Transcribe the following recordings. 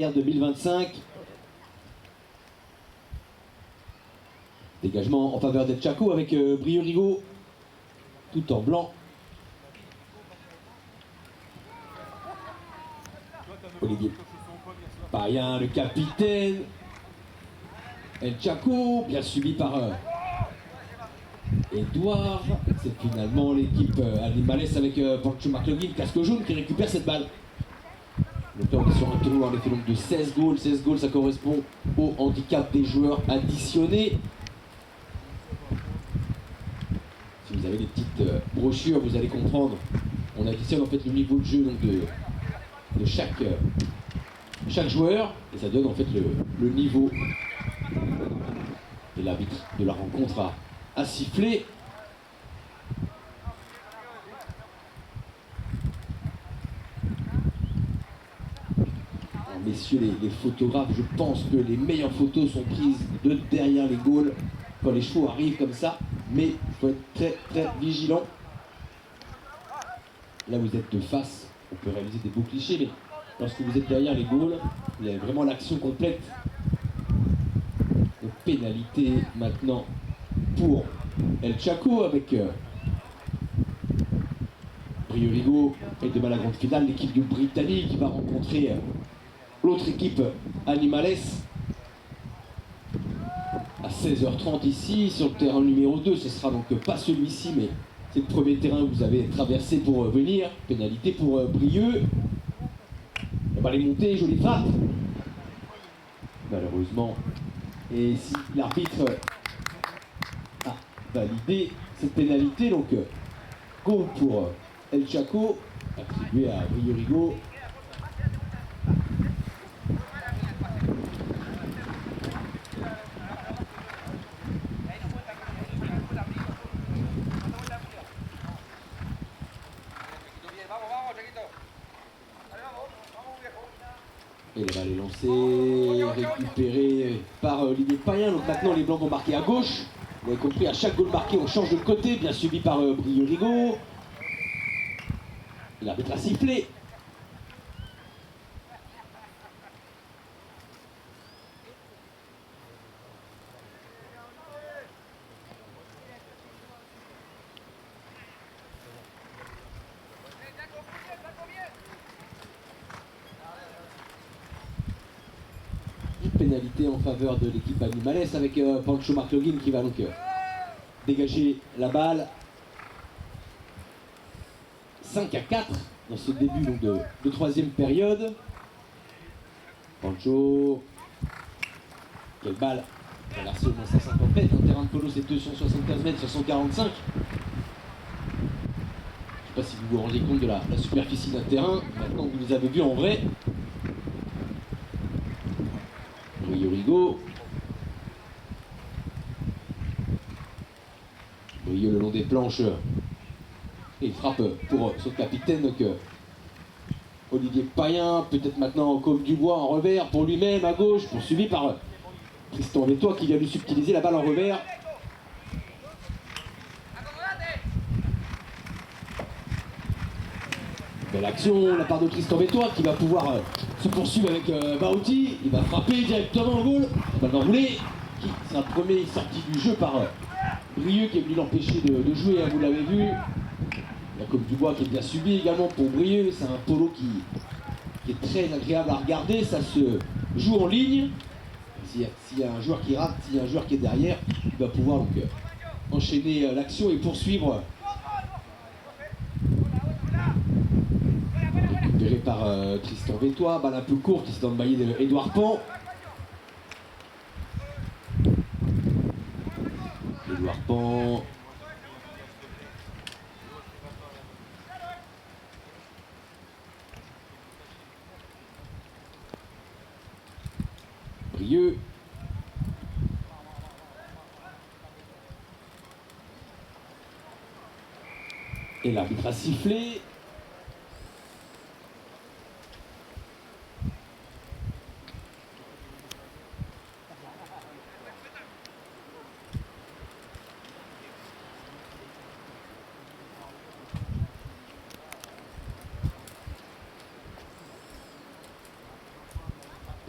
2025. Dégagement en faveur d'El Chaco avec Brieux Rigaud, tout en blanc. Olivier Payen, le capitaine. El Chaco, bien suivi par Edouard. C'est finalement l'équipe Animales avec Pancho McLaughlin, casque jaune, qui récupère cette balle. Donc là, on est sur un tournoi en effet donc de 16 goals. 16 goals, ça correspond au handicap des joueurs additionnés. Si vous avez des petites brochures, vous allez comprendre. On additionne en fait le niveau de jeu donc, de chaque joueur. Et ça donne en fait le niveau. Et l'arbitre de la rencontre a sifflé. Messieurs les photographes, je pense que les meilleures photos sont prises de derrière les goals quand les chevaux arrivent comme ça, mais il faut être très très vigilant. Là vous êtes de face, on peut réaliser des beaux clichés, mais lorsque vous êtes derrière les goals, vous avez vraiment l'action complète. Donc pénalité maintenant pour El Chaco avec Brieux Rigaud et demain la grande finale, l'équipe de Brittany qui va rencontrer l'autre équipe Animales à 16h30 ici sur le terrain numéro 2. Ce sera donc pas celui-ci, mais c'est le premier terrain que vous avez traversé pour venir. Pénalité pour Brieux. La balle est montée, jolie frappe. Malheureusement. Et si l'arbitre a validé cette pénalité, donc goal pour El Chaco, attribué à Brieux Rigaud. Et la balle est lancée, récupérée par Olivier Payen. Donc maintenant les blancs vont marquer à gauche. Vous avez compris, à chaque goal marqué, on change de côté, bien suivi par Brieux Rigaud. L'arbitre a sifflé. Pénalité en faveur de l'équipe Animales avec Pancho McLaughlin qui va donc dégager la balle. 5-4 dans ce début donc, de troisième période. Pancho, quelle balle, traversée au moins 150 mètres, un terrain de polo c'est 275 mètres sur 145. Je ne sais pas si vous vous rendez compte de la superficie d'un terrain, maintenant que vous les avez vus en vrai. Brieux Rigaud. Brieux le long des planches. Et il frappe pour son capitaine, donc Olivier Payen, peut-être maintenant Côme Dubois en revers pour lui-même à gauche, poursuivi par Tristan Vétois qui vient lui subtiliser la balle en revers. Belle action de la part de Tristan Vétois qui va pouvoir se poursuivre avec Baouti. Il va frapper directement au goal. La balle enroulée, qui sera le premier sorti du jeu par Brieux qui est venu l'empêcher de jouer, hein, vous l'avez vu. La Côme Dubois qui est bien subie également pour Brieux. C'est un polo qui est très agréable à regarder. Ça se joue en ligne. S'il y a un joueur qui rate, s'il y a un joueur qui est derrière, il va pouvoir donc enchaîner l'action et poursuivre. Récupéré par Tristan Vétois, balle un peu courte, c'est dans le maillet d'Edouard Pan. Edouard Pan. Brieux. Et l'arbitre a sifflé.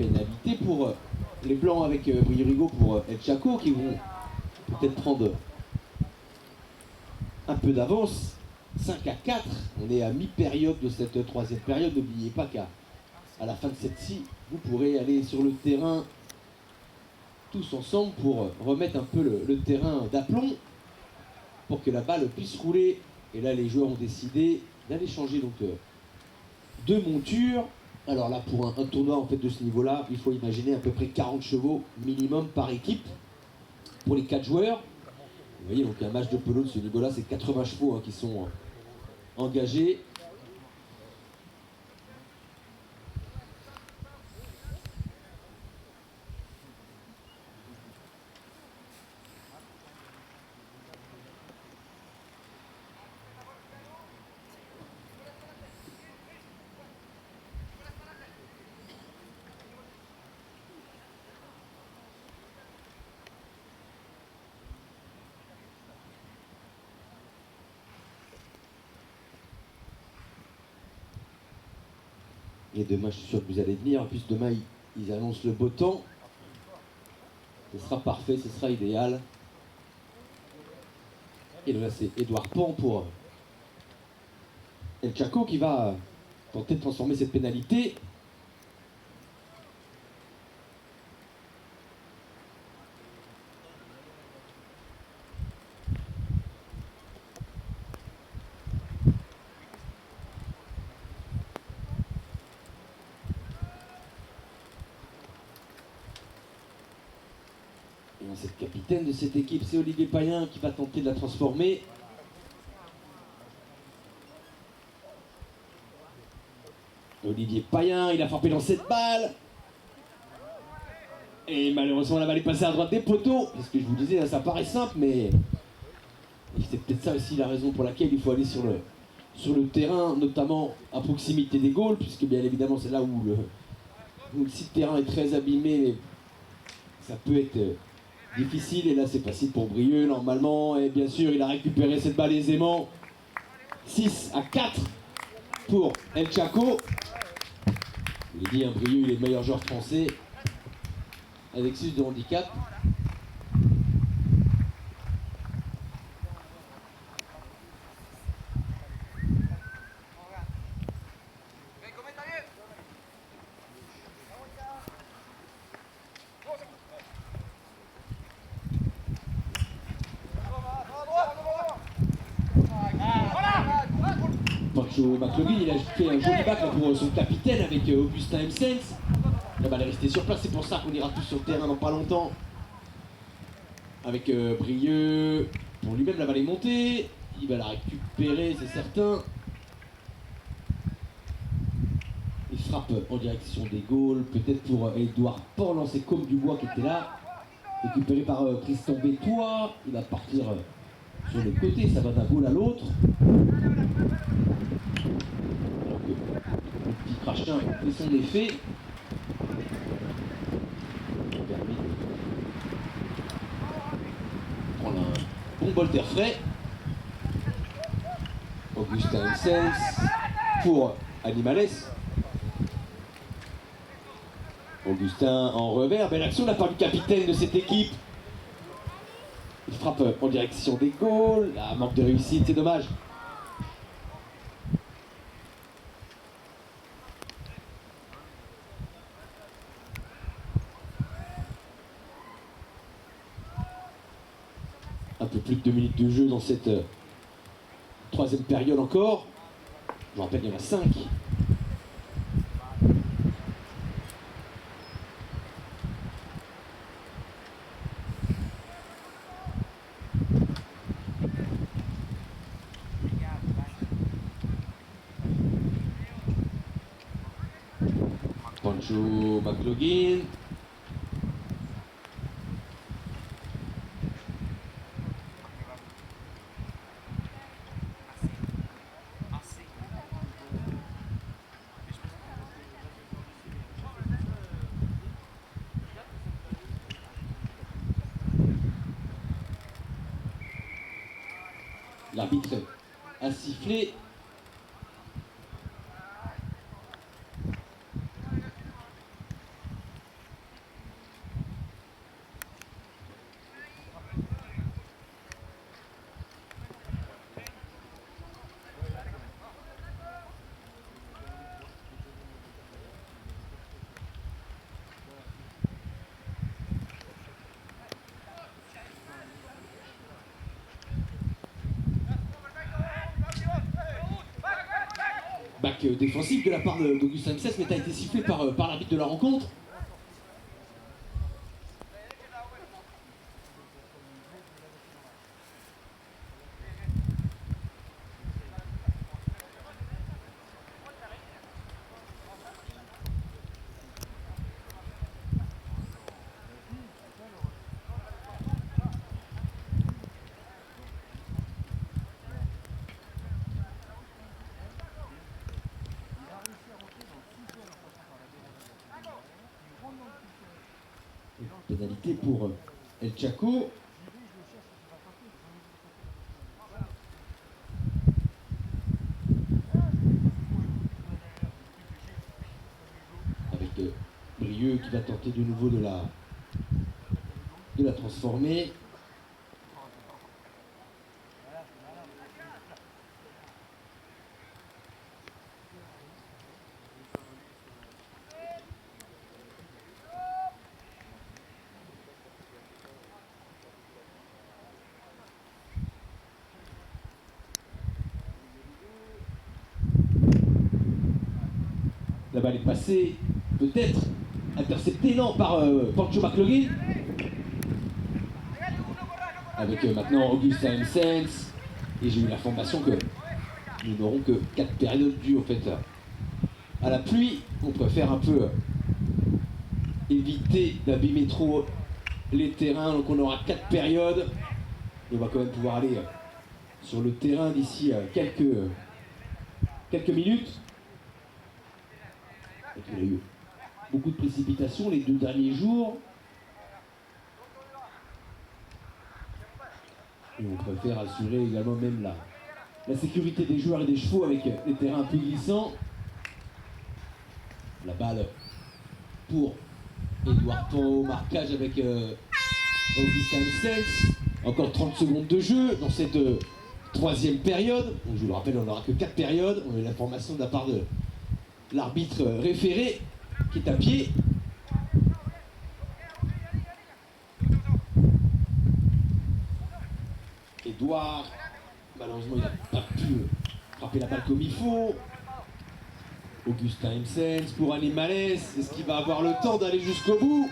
pénalité pour les Blancs avec Brieux Rigaud pour El Chaco qui vont peut-être prendre un peu d'avance. 5-4, on est à mi-période de cette troisième période. N'oubliez pas qu'à la fin de cette-ci, vous pourrez aller sur le terrain tous ensemble pour remettre un peu le terrain d'aplomb pour que la balle puisse rouler. Et là, les joueurs ont décidé d'aller changer donc de monture. Alors là, pour un tournoi en fait de ce niveau-là, il faut imaginer à peu près 40 chevaux minimum par équipe pour les 4 joueurs. Vous voyez, donc un match de polo de ce niveau-là, c'est 80 chevaux qui sont engagés. Et demain, je suis sûr que vous allez venir. En plus, demain, ils annoncent le beau temps. Ce sera parfait, ce sera idéal. Et là, c'est Edouard Pan pour El Chaco qui va tenter de transformer cette pénalité. C'est le capitaine de cette équipe, c'est Olivier Payen qui va tenter de la transformer. Olivier Payen, il a frappé dans cette balle. Et malheureusement, la balle est passée à droite des poteaux. C'est ce que je vous disais, ça paraît simple, mais c'est peut-être ça aussi la raison pour laquelle il faut aller sur le terrain, notamment à proximité des goals, puisque bien évidemment, c'est là où le site terrain est très abîmé. Mais ça peut être difficile, et là c'est facile pour Brieux normalement, et bien sûr il a récupéré cette balle aisément. 6-4 pour El Chaco. Je l'ai dit, Brieux il est le meilleur joueur français avec 6 de handicap. Pancho McLaughlin, il a fait un joli bac pour son capitaine avec Augustin Hemsens. La balle est restée sur place, c'est pour ça qu'on ira tous sur le terrain dans pas longtemps. Avec Brieux, pour lui-même la balle est montée, il va la récupérer, c'est certain. Il frappe en direction des goals, peut-être pour Edouard Pan, lancé comme du bois qui était là. Récupéré par Tristan Bétois, il va partir sur le côté, ça va d'un goal à l'autre. Alors que le petit crachin fait son effet. On permet de prendre un bon bol d'air frais. Augustin Hemsens pour Animales. Augustin en revers, belle action de la part du capitaine de cette équipe. Il frappe en direction des goals, là, manque de réussite, c'est dommage. Un peu plus de 2 minutes de jeu dans cette troisième période encore. Je vous rappelle, il y en a 5. Pancho McLaughlin. L'arbitre a sifflé. défensif de la part d'Augustin Msens, mais a été sifflé par l'arbitre de la rencontre. Pénalité pour El Chaco. Avec Brieux qui va tenter de nouveau de la transformer. La balle est passée, peut-être interceptée, non, par Pancho McLaughlin. Avec maintenant Augustin Msens. Et j'ai eu l'information que nous n'aurons que 4 périodes dues au fait à la pluie. On préfère un peu éviter d'abîmer trop les terrains. Donc on aura 4 périodes. Et on va quand même pouvoir aller sur le terrain d'ici quelques minutes. Il y a eu beaucoup de précipitations les 2 derniers jours. Et on préfère assurer également même la sécurité des joueurs et des chevaux avec des terrains un peu glissants. La balle pour Edouard Pont, marquage avec Augustin Msens. Encore 30 secondes de jeu dans cette 3e période. Donc, je vous le rappelle, on n'aura que 4 périodes. On a eu l'information de la part de l'arbitre référé qui est à pied. Edouard, malheureusement il n'a pas pu frapper la balle comme il faut. Augustin Msens pour Animales, est-ce qu'il va avoir le temps d'aller jusqu'au bout?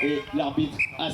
Et l'arbitre a